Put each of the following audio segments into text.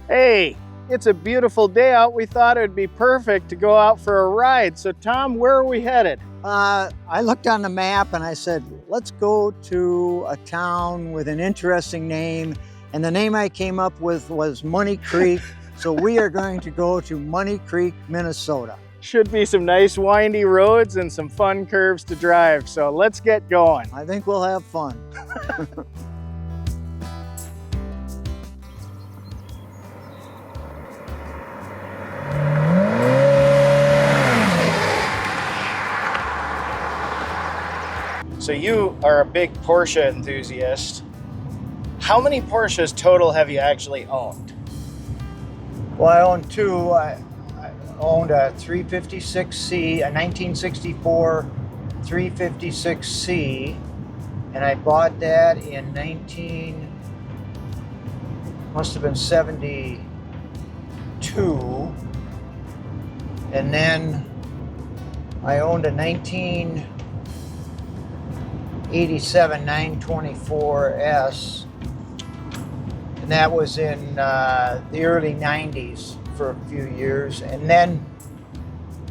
Hey, it's a beautiful day out. We thought it'd be perfect to go out for a ride. So Tom, where are we headed? I looked on the map and I said, let's go to a town with an interesting name. And the name I came up with was Money Creek. So we are going to go to Money Creek, Minnesota. Should be some nice windy roads and some fun curves to drive. So let's get going. I think we'll have fun. So you are a big Porsche enthusiast. How many Porsches total have you actually owned? Well, I own two. I owned a 356C, a 1964 356C, and I bought that in must have been 72. And then I owned a 1987 924S, and that was in the early 90s for a few years. And then,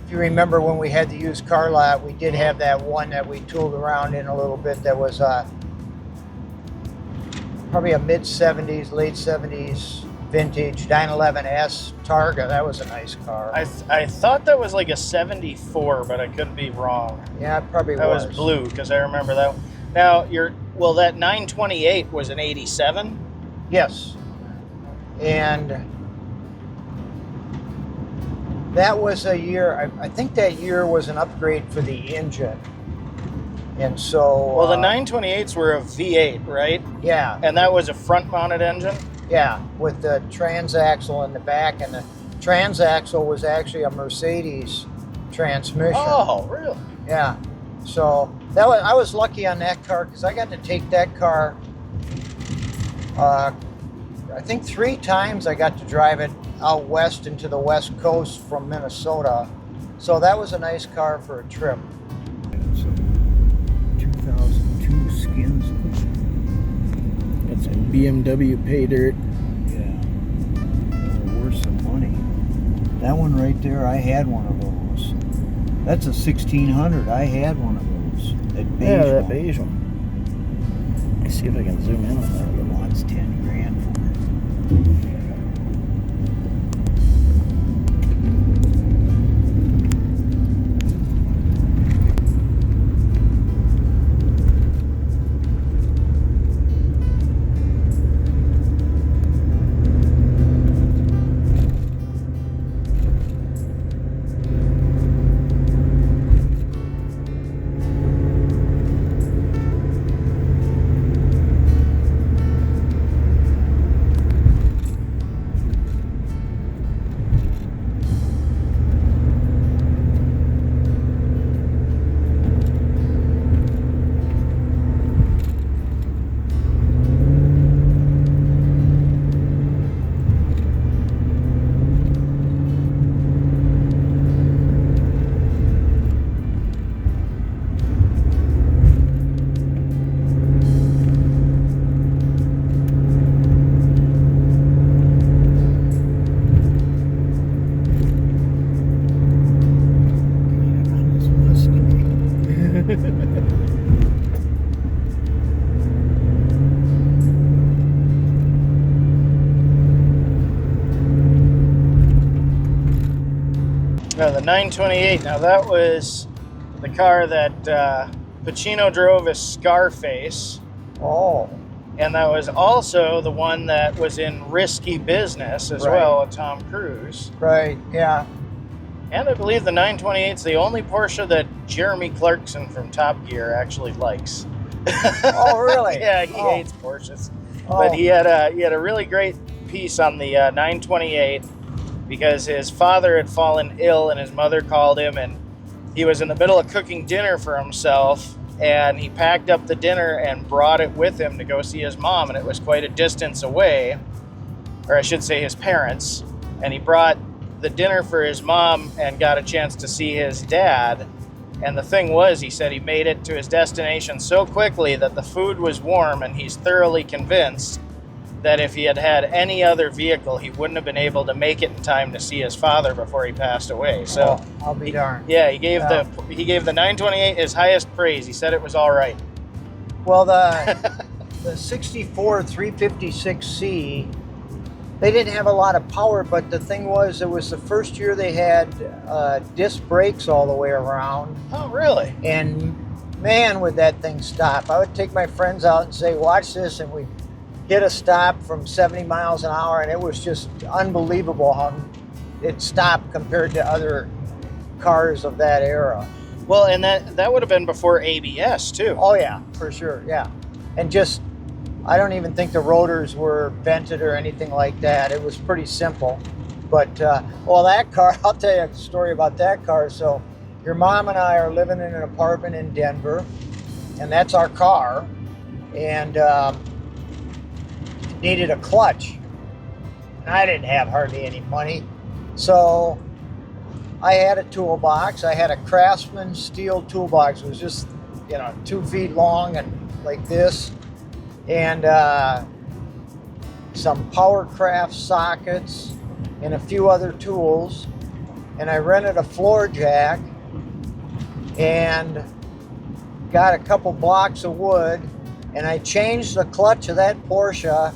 if you remember when we had the used car lot, we did have that one that we tooled around in a little bit that was probably a mid-70s, late 70s vintage 911S Targa. That was a nice car. I thought that was like a 74, but I could be wrong. Yeah, it probably That was blue, because I remember that. Now, that 928 was an 87? Yes. And that was a year, I think that year was an upgrade for the engine. And so... Well, the 928s were a V8, right? Yeah. And that was a front-mounted engine? Yeah, with the transaxle in the back. And the transaxle was actually a Mercedes transmission. Oh, really? Yeah. So I was lucky on that car because I got to take that car, I think 3 times I got to drive it out west into the west coast from Minnesota. So that was a nice car for a trip. It's a 2002 Skins. It's a BMW pay dirt. Yeah. Worth some money. That one right there, I had one of those. That's a 1600. I had one of those. That beige Yeah, that one. beige one. Let's see if I can zoom in on that. The one's 10 grand for it. No, the 928. Now that was the car that Pacino drove as Scarface. Oh. And that was also the one that was in Risky Business as well with Tom Cruise. Right, yeah. And I believe the 928 is the only Porsche that Jeremy Clarkson from Top Gear actually likes. Oh, really? Yeah, he hates Porsches. Oh. But he had a really great piece on the 928 because his father had fallen ill and his mother called him, and he was in the middle of cooking dinner for himself, and he packed up the dinner and brought it with him to go see his mom, and it was quite a distance away, or I should say his parents, and he brought the dinner for his mom and got a chance to see his dad. And the thing was, he said he made it to his destination so quickly that the food was warm, and he's thoroughly convinced that if he had had any other vehicle, he wouldn't have been able to make it in time to see his father before he passed away. So I'll be darned. yeah, he gave the 928 his highest praise. He said it was all right. Well, the 64 356C, they didn't have a lot of power, but the thing was, it was the first year they had disc brakes all the way around. Oh, really? And man, would that thing stop. I would take my friends out and say, watch this, and we hit a stop from 70 miles an hour, and it was just unbelievable how it stopped compared to other cars of that era. Well, and that would have been before ABS, too. Oh, yeah, for sure, yeah. And just, I don't even think the rotors were vented or anything like that. It was pretty simple. But, well, that car, I'll tell you a story about that car. So your mom and I are living in an apartment in Denver, and that's our car. And it needed a clutch. And I didn't have hardly any money. So I had a toolbox. I had a Craftsman steel toolbox. It was just, 2 feet long and like this. And some Powercraft sockets and a few other tools. And I rented a floor jack and got a couple blocks of wood, and I changed the clutch of that Porsche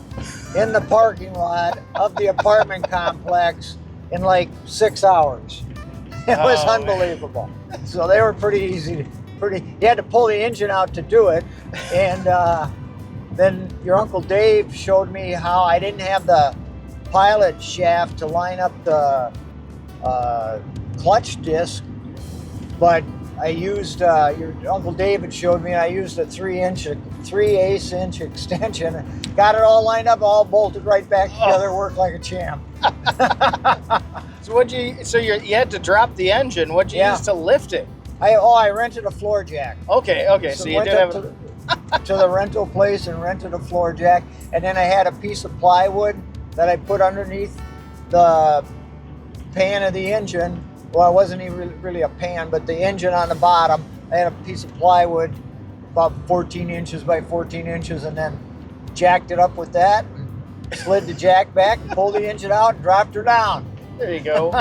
in the parking lot of the apartment complex in like 6 hours. It was unbelievable. Man. So they were pretty easy. You had to pull the engine out to do it. And then your Uncle Dave showed me how I didn't have the pilot shaft to line up the clutch disc, but I used, your Uncle David showed me, I used a 3/8 inch extension, got it all lined up, all bolted right back together, worked like a champ. So you had to drop the engine. What'd you use to lift it? I rented a floor jack. Okay. So you did have to the rental place and rented a floor jack, and then I had a piece of plywood that I put underneath the pan of the engine. Well, it wasn't even really a pan, but the engine on the bottom. I had a piece of plywood about 14 inches by 14 inches, and then jacked it up with that, and slid the jack back, and pulled the engine out, and dropped her down. There you go.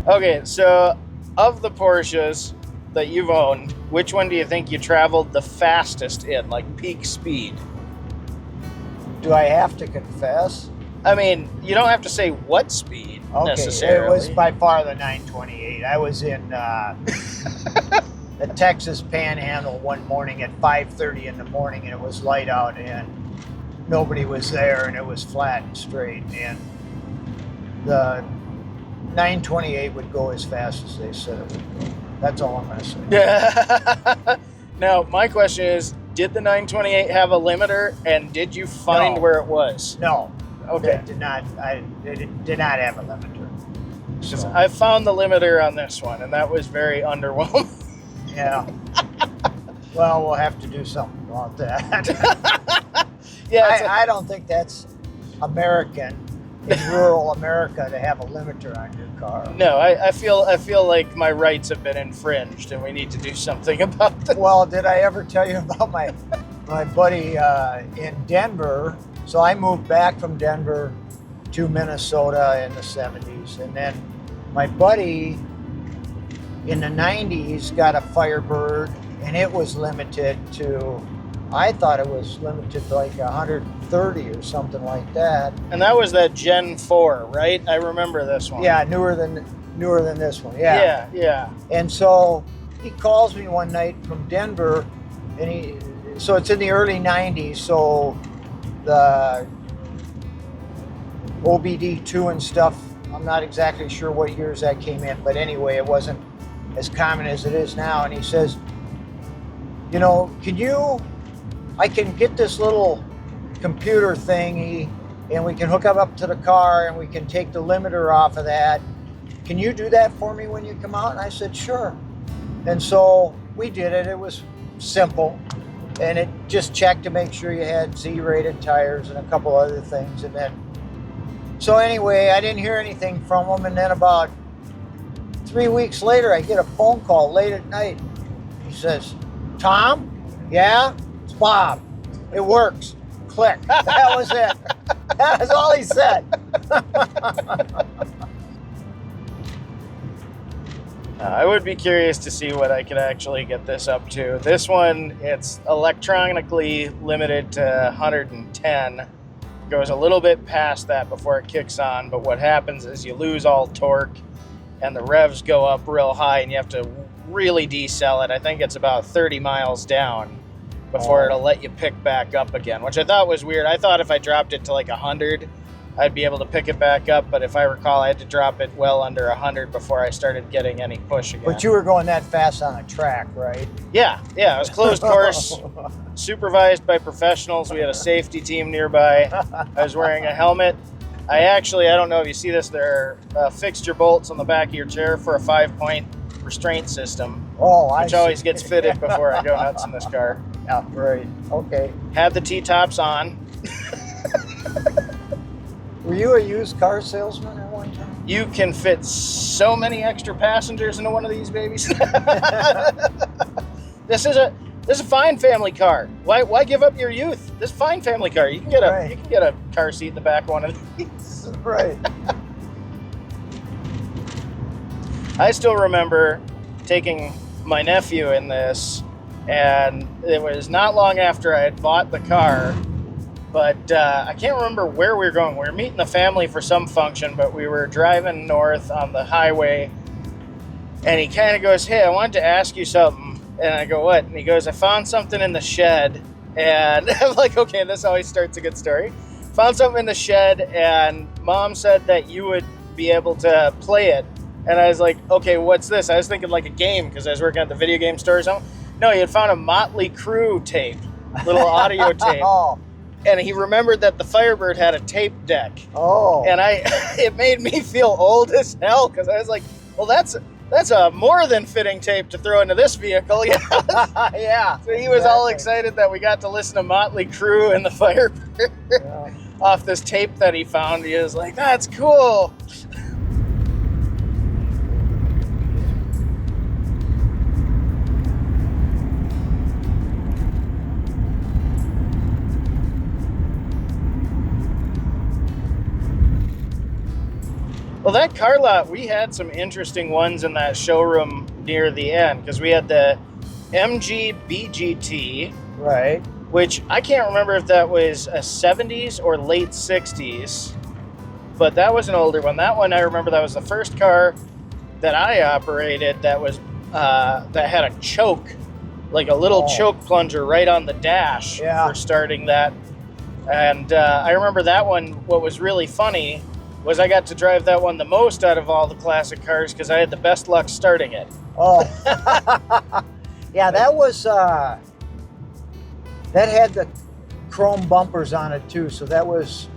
Okay, so of the Porsches that you've owned, which one do you think you traveled the fastest in, like peak speed? Do I have to confess? I mean, you don't have to say what speed necessarily. It was by far the 928. I was in the Texas Panhandle one morning at 5:30 in the morning, and it was light out, and nobody was there, and it was flat and straight. And the 928 would go as fast as they said it would go. That's all I'm going to say. Yeah. Now, my question is, did the 928 have a limiter, and did you find No. where it was? No. Okay. It did not. It did not have a limiter. So, I found the limiter on this one, and that was very underwhelming. yeah. Well, we'll have to do something about that. Yeah, I don't think that's American in rural America to have a limiter on your car. no, I feel like my rights have been infringed, and we need to do something about this. Well, did I ever tell you about my buddy in Denver? So I moved back from Denver to Minnesota in the 70s, and then my buddy in the 90s got a Firebird, and it was limited to, I thought it was limited to like 130 or something like that. And that was that Gen 4, right? I remember this one. Yeah, newer than this one. Yeah. Yeah. And so he calls me one night from Denver, and so it's in the early 90s, so the OBD2 and stuff, I'm not exactly sure what years that came in, but anyway, it wasn't as common as it is now. And he says, you know, I can get this little computer thingy, and we can hook it up to the car, and we can take the limiter off of that. Can you do that for me when you come out? And I said, sure. And so we did it. It was simple. And it just checked to make sure you had Z-rated tires and a couple other things. And then, so anyway, I didn't hear anything from him. And then about 3 weeks later, I get a phone call late at night. He says, Tom? Yeah? It's Bob. It works. Click. That was it. That was all he said. I would be curious to see what I could actually get this up to. This one, it's electronically limited to 110. Goes a little bit past that before it kicks on, but what happens is you lose all torque and the revs go up real high and you have to really decel it. I think it's about 30 miles down before it'll let you pick back up again, which I thought was weird. I thought if I dropped it to like 100, I'd be able to pick it back up, but if I recall, I had to drop it well under 100 before I started getting any push again. But you were going that fast on a track, right? Yeah, it was closed course, supervised by professionals. We had a safety team nearby. I was wearing a helmet. I don't know if you see this, there are fixture bolts on the back of your chair for a 5-point restraint system, which always gets fitted before I go nuts in this car. Yeah, right. Okay. Had the T-tops on. Were you a used car salesman at one time? You can fit so many extra passengers into one of these babies. This is a fine family car. Why give up your youth? This fine family car. You can get a car seat in the back of one of these. Right. I still remember taking my nephew in this, and it was not long after I had bought the car. But I can't remember where we were going. We were meeting the family for some function, but we were driving north on the highway. And he kind of goes, hey, I wanted to ask you something. And I go, what? And he goes, I found something in the shed. And I'm like, okay, this always starts a good story. Found something in the shed, and Mom said that you would be able to play it. And I was like, okay, what's this? I was thinking like a game because I was working at the video game store or something. No, he had found a Motley Crue tape, little audio tape. Oh. And he remembered that the Firebird had a tape deck. Oh. And it made me feel old as hell because I was like, well, that's a more than fitting tape to throw into this vehicle. Yeah. So he was all excited that we got to listen to Motley Crue and the Firebird off this tape that he found. He was like, that's cool. Well, that car lot, we had some interesting ones in that showroom near the end because we had the MG BGT, right? Which I can't remember if that was a 70s or late 60s, but that was an older one. That one, I remember that was the first car that I operated that was that had a choke, like a little choke plunger right on the dash for starting that. And I remember that one, what was really funny was I got to drive that one the most out of all the classic cars because I had the best luck starting it. Oh, yeah, that was, that had the chrome bumpers on it too. So that was,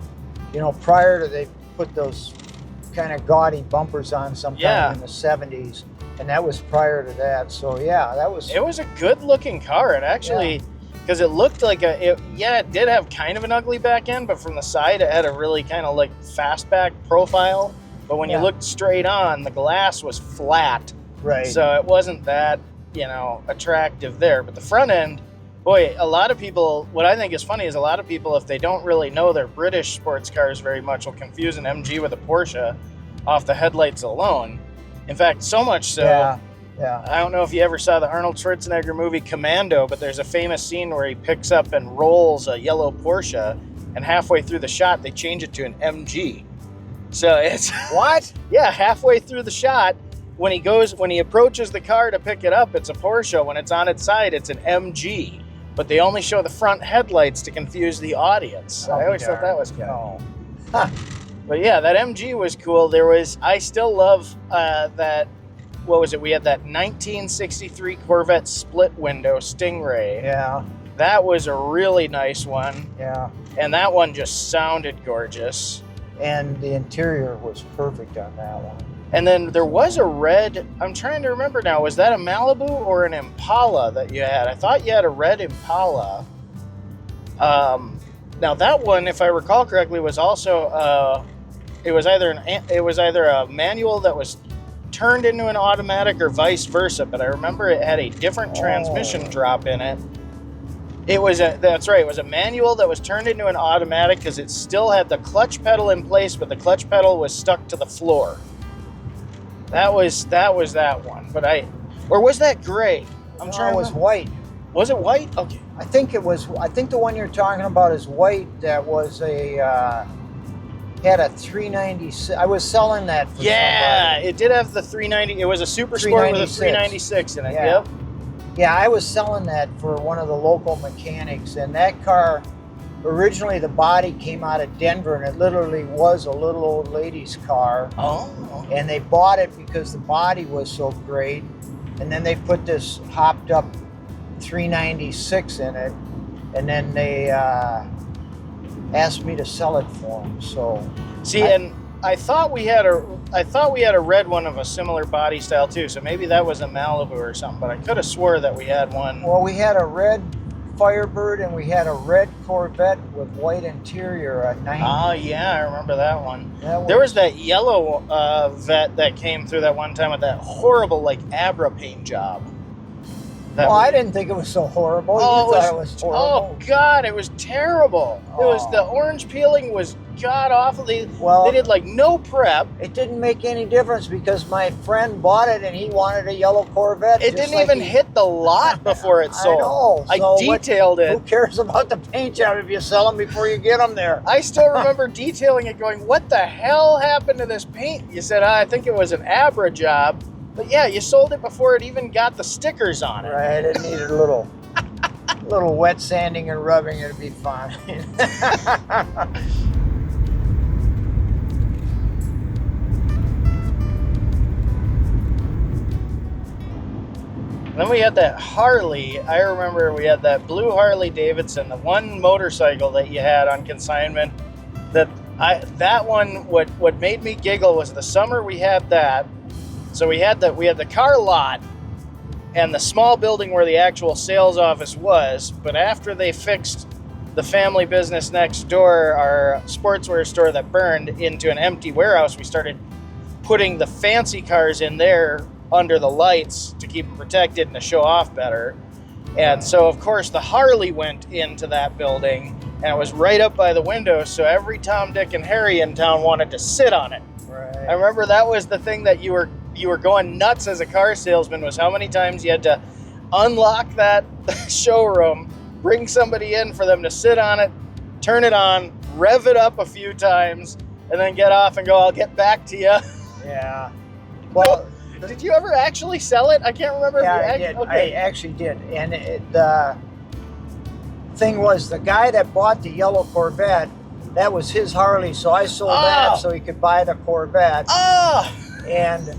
you know, prior to they put those kind of gaudy bumpers on sometime in the 70s. And that was prior to that. So yeah, that was. It was a good looking car. It actually, because it looked like it did have kind of an ugly back end, but from the side it had a really kind of like fastback profile. But when you looked straight on, the glass was flat. Right. So it wasn't that, you know, attractive there. But the front end, boy, a lot of people, what I think is funny is a lot of people, if they don't really know their British sports cars very much, will confuse an MG with a Porsche off the headlights alone. In fact, so much so, I don't know if you ever saw the Arnold Schwarzenegger movie Commando, but there's a famous scene where he picks up and rolls a yellow Porsche, and halfway through the shot, they change it to an MG. So it's... What? Yeah, halfway through the shot, when he approaches the car to pick it up, it's a Porsche. When it's on its side, it's an MG. But they only show the front headlights to confuse the audience. I always thought that was cool. Huh. But yeah, that MG was cool. I still love that, what was it? We had that 1963 Corvette split window Stingray. Yeah. That was a really nice one. Yeah. And that one just sounded gorgeous. And the interior was perfect on that one. And then there was a red, I'm trying to remember now, was that a Malibu or an Impala that you had? I thought you had a red Impala. Now that one, if I recall correctly, was also it was either a manual that was turned into an automatic or vice versa. But I remember it had a different transmission drop in it. That's right. It was a manual that was turned into an automatic because it still had the clutch pedal in place, but the clutch pedal was stuck to the floor. That was that one. Or was that gray? It was white. Was it white? Okay. I think it was. I think the one you're talking about is white. That was had a 396. I was selling that for somebody. It did have the 390. It was a Super Sport with a 396 in it. Yeah. Yep. Yeah, I was selling that for one of the local mechanics, and that car, originally the body came out of Denver, and it literally was a little old lady's car. Oh. And they bought it because the body was so great, and then they put this hopped up 396 in it, and then they asked me to sell it for them. So and I thought we had a red one of a similar body style too. So maybe that was a Malibu or something. But I could have swore that we had one. Well, we had a red Firebird and we had a red Corvette with white interior. A 90. Oh yeah, I remember that one. There was that yellow Vet that came through that one time with that horrible like Abra paint job. I didn't think it was so horrible. You thought it was horrible. Oh God, it was terrible. It was the orange peeling was god awful. They did like no prep. It didn't make any difference because my friend bought it and he wanted a yellow Corvette. It didn't even hit the lot before it sold. I know. I detailed it. Who cares about the paint job if you sell them before you get them there? I still remember detailing it going, what the hell happened to this paint? You said, I think it was an Abra job. But yeah, you sold it before it even got the stickers on it. Right, it needed a little wet sanding and rubbing. It'd be fine. Then we had that Harley. I remember we had that blue Harley Davidson, the one motorcycle that you had on consignment. That one, what made me giggle was the summer we had that. So we had the car lot and the small building where the actual sales office was. But after they fixed the family business next door, our sportswear store that burned, into an empty warehouse, we started putting the fancy cars in there under the lights to keep them protected and to show off better. And so, of course, the Harley went into that building, and it was right up by the window, so every Tom, Dick, and Harry in town wanted to sit on it. Right. I remember that was the thing that you were going nuts as a car salesman, was how many times you had to unlock that showroom, bring somebody in for them to sit on it, turn it on, rev it up a few times, and then get off and go, I'll get back to you. Yeah. Well, did you ever actually sell it? I can't remember. Yeah, I did. Okay. I actually did. And the thing was, the guy that bought the yellow Corvette that was his Harley, so I sold that so he could buy the Corvette. And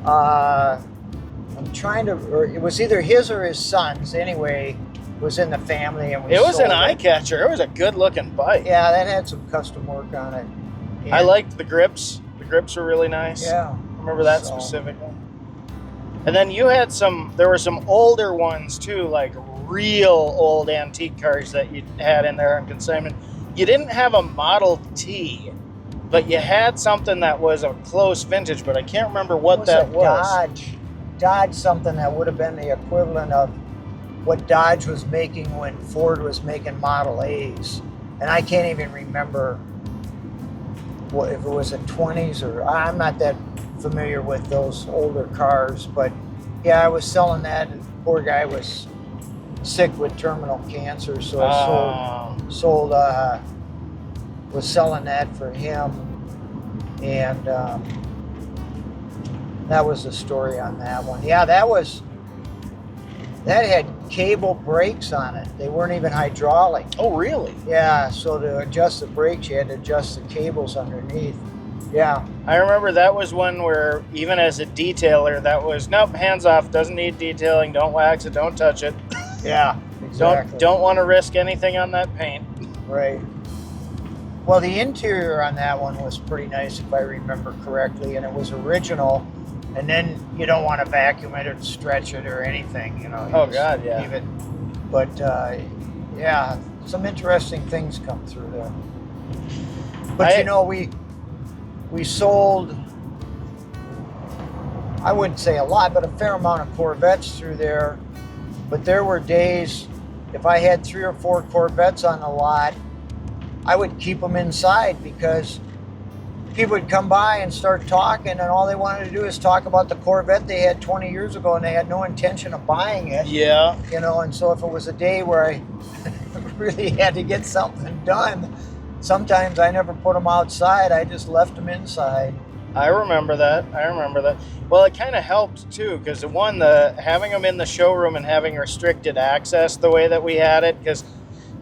I'm trying to, or it was either his or his son's. Anyway, was in the family, and it was an eye catcher. It was a good looking bike. Yeah, that had some custom work on it. And I liked the grips. The grips were really nice. Yeah, I remember that specifically. And then you had there were some older ones too, like real old antique cars that you had in there on consignment. You didn't have a Model T, but you had something that was a close vintage, but I can't remember what that was. Dodge something that would have been the equivalent of what Dodge was making when Ford was making Model A's. And I can't even remember if it was a 20s or, I'm not that familiar with those older cars, but yeah, I was selling that, and the poor guy was sick with terminal cancer, so I was selling that for him, and that was the story on that one. Yeah, that had cable brakes on it. They weren't even hydraulic. Oh, really? Yeah, so to adjust the brakes, you had to adjust the cables underneath. Yeah. I remember that was one where, even as a detailer, that was, nope, hands off, doesn't need detailing, don't wax it, don't touch it. Yeah, exactly. Don't want to risk anything on that paint. Right. Well, the interior on that one was pretty nice, if I remember correctly, and it was original. And then you don't want to vacuum it or stretch it or anything, you know. Oh, God, yeah. Leave it. But, yeah, some interesting things come through there. But, you know, we sold, I wouldn't say a lot, but a fair amount of Corvettes through there. But there were days, if I had 3 or 4 Corvettes on the lot, I would keep them inside because people would come by and start talking, and all they wanted to do is talk about the Corvette they had 20 years ago, and they had no intention of buying it. Yeah. You know, and so if it was a day where I really had to get something done, sometimes I never put them outside. I just left them inside. I remember that. Well, it kind of helped too, because having them in the showroom and having restricted access the way that we had it, because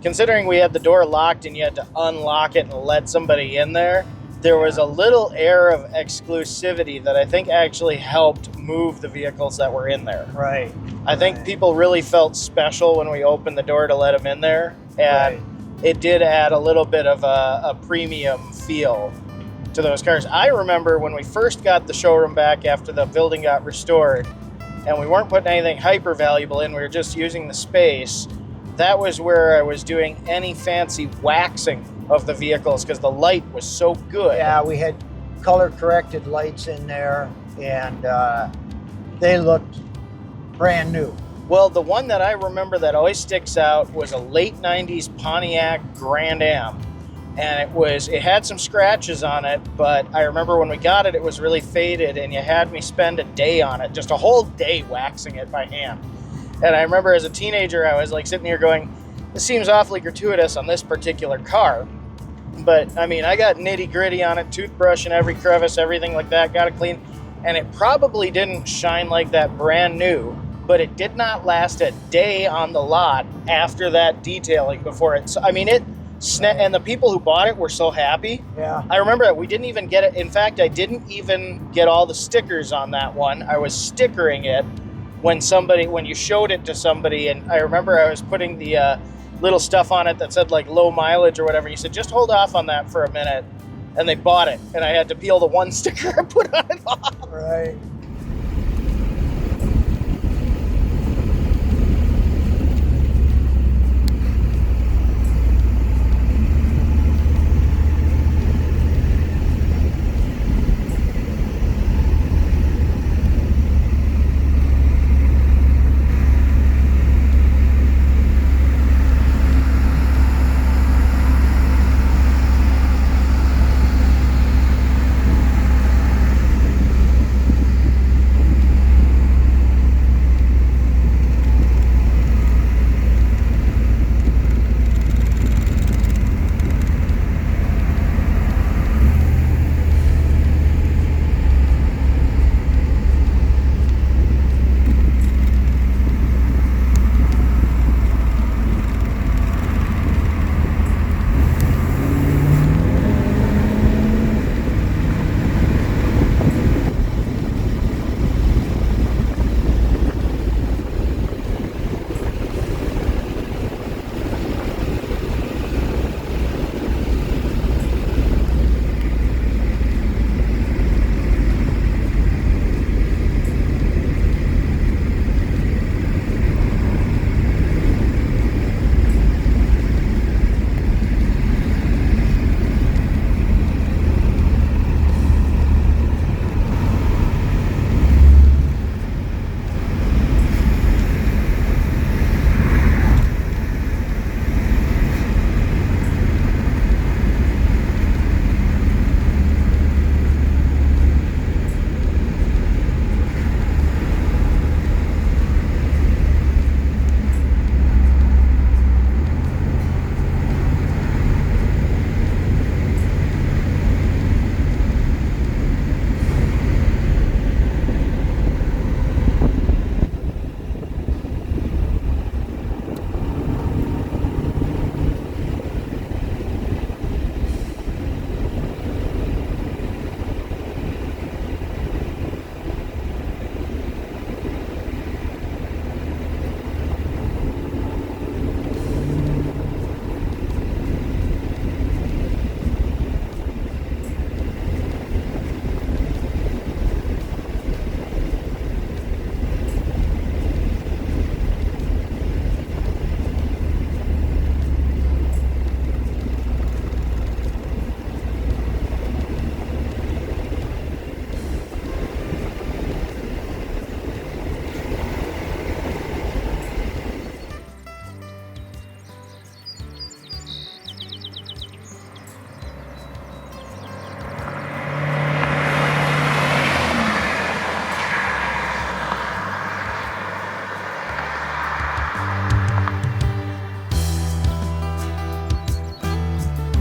considering we had the door locked and you had to unlock it and let somebody in there, there was a little air of exclusivity that I think actually helped move the vehicles that were in there. Right. I think people really felt special when we opened the door to let them in there, and it did add a little bit of a premium feel to those cars. I remember when we first got the showroom back after the building got restored, and we weren't putting anything hyper valuable in, we were just using the space. That was where I was doing any fancy waxing of the vehicles because the light was so good. Yeah, we had color-corrected lights in there, and they looked brand new. Well, the one that I remember that always sticks out was a late 90s Pontiac Grand Am. And it had some scratches on it, but I remember when we got it, it was really faded, and you had me spend a day on it, just a whole day waxing it by hand. And I remember as a teenager, I was like sitting here going, this seems awfully gratuitous on this particular car. But I mean, I got nitty gritty on it, toothbrush in every crevice, everything like that, got it clean. And it probably didn't shine like that brand new, but it did not last a day on the lot after that detailing before it. So, I mean, and the people who bought it were so happy. Yeah. I remember that we didn't even get it. In fact, I didn't even get all the stickers on that one. I was stickering it when you showed it to somebody, and I remember I was putting the little stuff on it that said like low mileage or whatever. You said, just hold off on that for a minute. And they bought it, and I had to peel the one sticker I put on it off. Right.